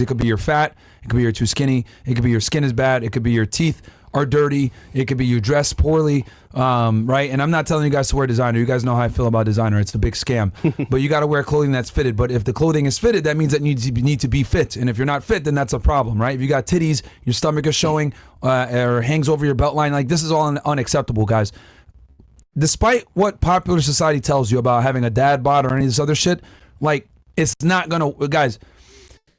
It could be you're fat. It could be you're too skinny. It could be your skin is bad. It could be your teeth are dirty. It could be you dress poorly, right? And I'm not telling you guys to wear designer. You guys know how I feel about designer. It's a big scam. But you got to wear clothing that's fitted. But if the clothing is fitted, that means that you need to be fit. And if you're not fit, then that's a problem, right? If you got titties, your stomach is showing, or hangs over your belt line, like this is all unacceptable, guys. Despite what popular society tells you about having a dad bod or any of this other shit, like it's not gonna, guys.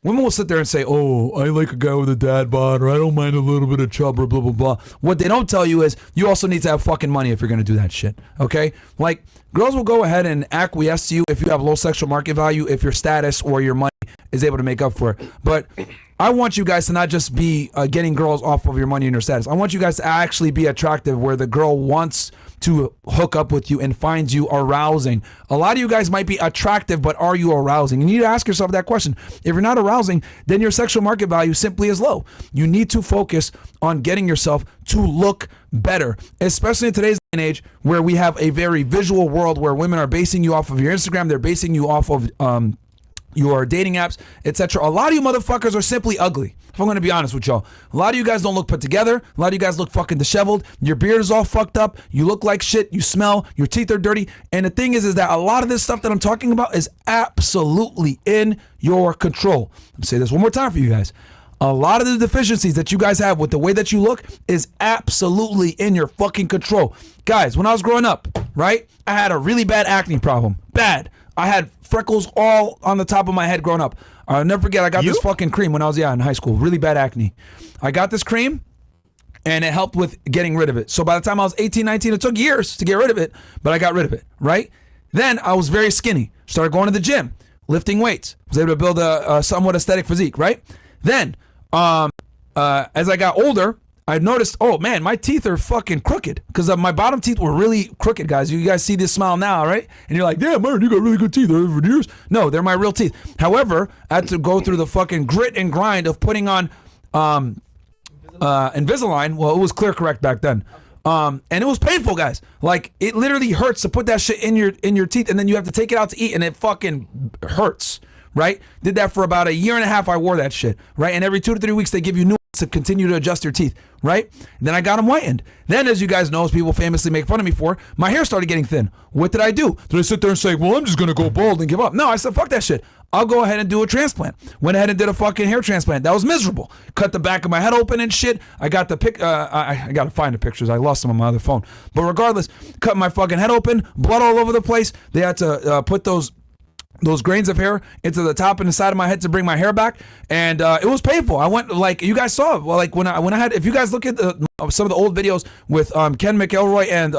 Women will sit there and say, oh, I like a guy with a dad bod, or I don't mind a little bit of chub, or blah, blah, blah. What they don't tell you is you also need to have fucking money if you're going to do that shit, okay? Like, girls will go ahead and acquiesce to you if you have low sexual market value, if your status or your money is able to make up for it. But I want you guys to not just be getting girls off of your money and your status. I want you guys to actually be attractive where the girl wants to hook up with you and finds you arousing. A lot of you guys might be attractive, but are you arousing? You need to ask yourself that question. If you're not arousing, then your sexual market value simply is low. You need to focus on getting yourself to look better, especially in today's day and age where we have a very visual world where women are basing you off of your Instagram, they're basing you off of your dating apps, etc. A lot of you motherfuckers are simply ugly. If I'm going to be honest with y'all, a lot of you guys don't look put together. A lot of you guys look fucking disheveled. Your beard is all fucked up. You look like shit. You smell. Your teeth are dirty. And the thing is that a lot of this stuff that I'm talking about is absolutely in your control. Let me say this one more time for you guys. A lot of the deficiencies that you guys have with the way that you look is absolutely in your fucking control. Guys, when I was growing up, right, I had a really bad acne problem. Bad. I had freckles all on the top of my head growing up. I'll never forget, I got this fucking cream when I was in high school. Really bad acne. I got this cream, and it helped with getting rid of it. So by the time I was 18, 19, it took years to get rid of it, but I got rid of it, right? Then I was very skinny. Started going to the gym, lifting weights. Was able to build a somewhat aesthetic physique, right? Then, as I got older, I noticed, oh man, my teeth are fucking crooked because my bottom teeth were really crooked, guys. You guys see this smile now, right? And you're like, damn, man, you got really good teeth. For years. No, they're my real teeth. However, I had to go through the fucking grit and grind of putting on Invisalign. Well, it was Clear Correct back then. And it was painful, guys. Like, it literally hurts to put that shit in your teeth, and then you have to take it out to eat, and it fucking hurts, right? Did that for about a year and a half. I wore that shit, right? And every 2 to 3 weeks, they give you new to continue to adjust your teeth, right? Then I got them whitened. Then, as you guys know, as people famously make fun of me for, my hair started getting thin. What did I do? Did I sit there and say, well, I'm just going to go bald and give up? No, I said, fuck that shit. I'll go ahead and do a transplant. Went ahead and did a fucking hair transplant. That was miserable. Cut the back of my head open and shit. I got the I got to find the pictures. I lost them on my other phone. But regardless, cut my fucking head open, blood all over the place. They had to put those grains of hair into the top and the side of my head to bring my hair back, and it was painful. I went, like you guys saw, well, like when I had, if you guys look at some of the old videos with Ken McElroy and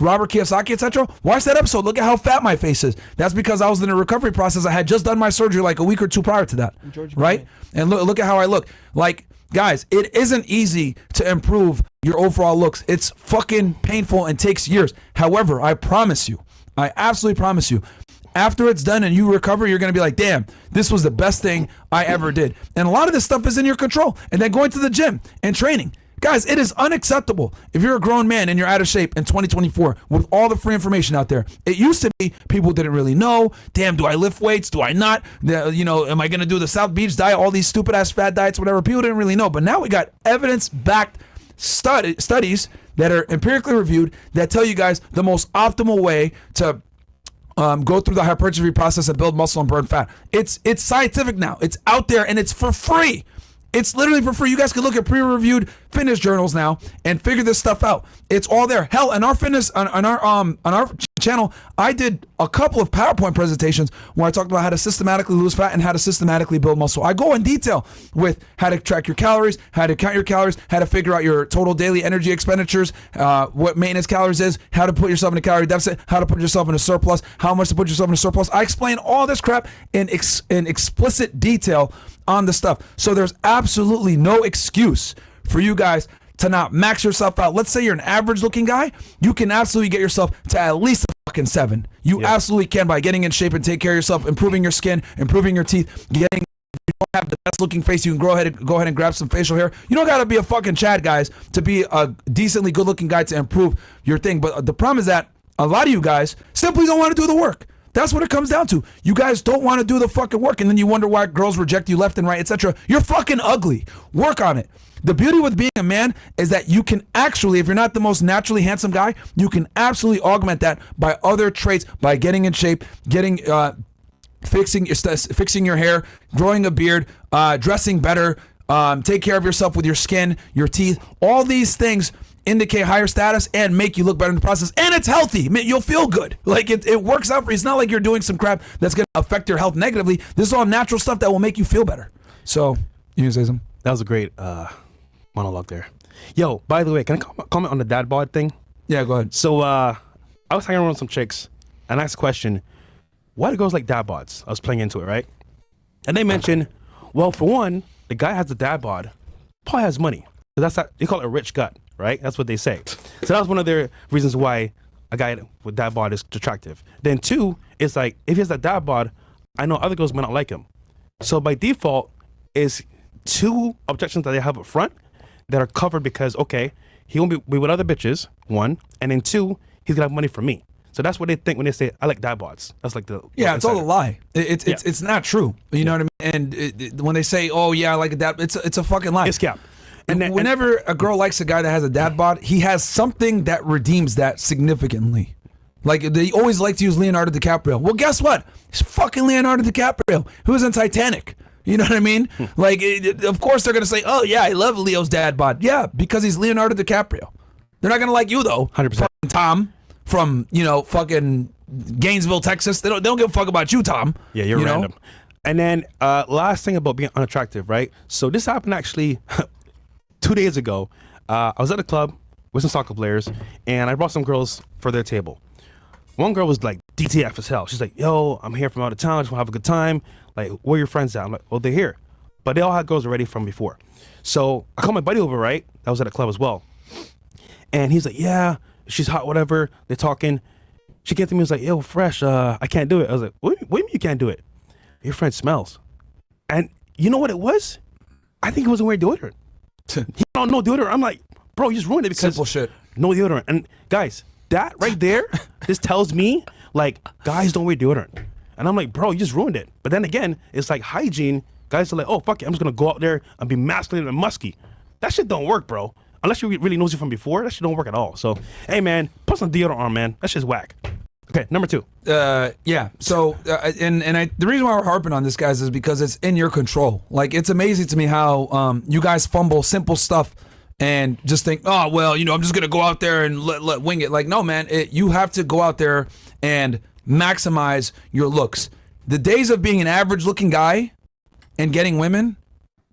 Robert Kiyosaki, etc. Watch that episode. Look at how fat my face is. That's because I was in a recovery process. I had just done my surgery like a week or two prior to that, right? And look at how I look. Like, guys, it isn't easy to improve your overall looks. It's fucking painful and takes years. However, I promise you, I absolutely promise you, after it's done and you recover, you're going to be like, damn, this was the best thing I ever did. And a lot of this stuff is in your control. And then going to the gym and training. Guys, it is unacceptable if you're a grown man and you're out of shape in 2024 with all the free information out there. It used to be people didn't really know. Damn, do I lift weights? Do I not? Am I going to do the South Beach diet? All these stupid ass fat diets, whatever. People didn't really know. But now we got evidence-backed studies that are empirically reviewed that tell you guys the most optimal way to go through the hypertrophy process and build muscle and burn fat. It's scientific now. It's out there and it's for free. It's literally for free. You guys can look at peer-reviewed fitness journals now and figure this stuff out. It's all there. Hell, on our fitness on our channel, I did a couple of PowerPoint presentations where I talked about how to systematically lose fat and how to systematically build muscle. I go in detail with how to track your calories, how to count your calories, how to figure out your total daily energy expenditures, what maintenance calories is, how to put yourself in a calorie deficit, how to put yourself in a surplus, how much to put yourself in a surplus. I explain all this crap in explicit detail on the stuff. So there's absolutely no excuse for you guys to not max yourself out. Let's say you're an average looking guy, you can absolutely get yourself to at least a fucking 7. You absolutely can by getting in shape and take care of yourself, improving your skin, improving your teeth, if you don't have the best looking face, you can go ahead and grab some facial hair. You don't gotta be a fucking Chad, guys, to be a decently good looking guy to improve your thing. But the problem is that a lot of you guys simply don't want to do the work. That's what it comes down to. You guys don't want to do the fucking work, and then you wonder why girls reject you left and right, etc. You're fucking ugly. Work on it. The beauty with being a man is that you can actually, if you're not the most naturally handsome guy, you can absolutely augment that by other traits, by getting in shape, getting fixing your hair, growing a beard, dressing better, take care of yourself with your skin, your teeth. All these things indicate higher status and make you look better in the process. And it's healthy. You'll feel good. Like it works out for you. It's not like you're doing some crap that's going to affect your health negatively. This is all natural stuff that will make you feel better. So, you can say something? That was a great monologue there. Yo, by the way, can I comment on the dad bod thing? Yeah, go ahead. So, I was hanging around with some chicks and I asked a question, why do girls like dad bods? I was playing into it, right? And they mentioned, well, for one, the guy has a dad bod, probably has money. That's not, they call it a rich gut, right? That's what they say. So that was one of their reasons why a guy with dad bod is attractive. Then two, it's like, if he has that dad bod, I know other girls might not like him. So by default, is two objections that they have up front that are covered because, okay, he won't be with other bitches, one, and then two, he's gonna have money for me. So that's what they think when they say, I like dad bods. That's like the... Yeah, it's all a lie. It's not true. You know what I mean? And when they say, oh yeah, I like a dad, it's a fucking lie. It's cap. And whenever a girl likes a guy that has a dad bod, he has something that redeems that significantly. Like, they always like to use Leonardo DiCaprio. Well, guess what? It's fucking Leonardo DiCaprio, who was in Titanic. You know what I mean? Like, of course they're going to say, oh yeah, I love Leo's dad bod. Yeah, because he's Leonardo DiCaprio. They're not going to like you though. 100%. Fucking Tom from, fucking Gainesville, Texas. They don't give a fuck about you, Tom. Yeah, you're random. And then last thing about being unattractive, right? So this happened actually 2 days ago. I was at a club with some soccer players, and I brought some girls for their table. One girl was like DTF as hell. She's like, yo, I'm here from out of town. I just want to have a good time. Like, where are your friends at? I'm like, well, they're here. But they all had girls already from before. So I called my buddy over, right? That was at a club as well. And he's like, yeah, she's hot, whatever. They're talking. She came to me and was like, yo, Fresh, I can't do it. I was like, what do you mean you can't do it? Your friend smells. And you know what it was? I think he wasn't wearing deodorant. He don't know deodorant. I'm like, bro, you just ruined it because simple shit. No deodorant. And guys, that right there, this tells me like guys don't wear deodorant. And I'm like, bro, you just ruined it. But then again, it's like hygiene. Guys are like, oh, fuck it. I'm just going to go out there and be masculine and musky. That shit don't work, bro. Unless you really knows you from before, that shit don't work at all. So, hey, man, put some deodorant on, man. That shit's whack. Okay, number two. Yeah. So, the reason why we're harping on this, guys, is because it's in your control. Like, it's amazing to me how you guys fumble simple stuff and just think, oh, well, I'm just going to go out there and let wing it. Like, no, man, you have to go out there and maximize your looks. The days of being an average looking guy and getting women,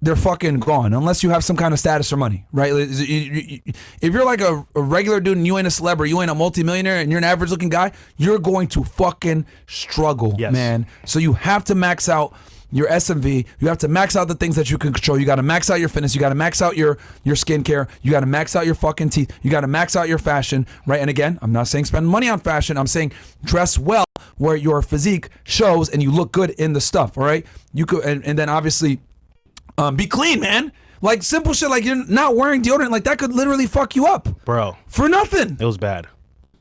they're fucking gone unless you have some kind of status or money, right? If you're like a regular dude and you ain't a celebrity, you ain't a multimillionaire and you're an average looking guy, you're going to fucking struggle, man. So you have to max out your SMV. You have to max out the things that you can control. You got to max out your fitness. You got to max out your skincare. You got to max out your fucking teeth. You got to max out your fashion, right? And again, I'm not saying spend money on fashion. I'm saying dress well where your physique shows and you look good in the stuff, all right? You could, and then obviously be clean, man. Like simple shit, like you're not wearing deodorant, like that could literally fuck you up, bro. For nothing. It was bad.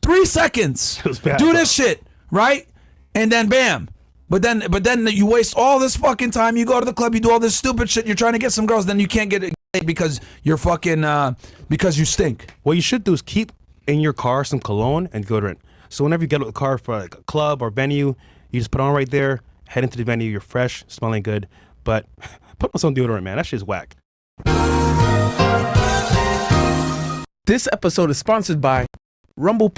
3 seconds. It was bad. Do this shit, right? And then bam. But then you waste all this fucking time. You go to the club, you do all this stupid shit. You're trying to get some girls, then you can't get it because you're fucking because you stink. What you should do is keep in your car some cologne and deodorant. So whenever you get out of the car for like a club or venue, you just put on right there, head into the venue, you're fresh, smelling good. But put on some deodorant, man. That shit's whack. This episode is sponsored by Rumble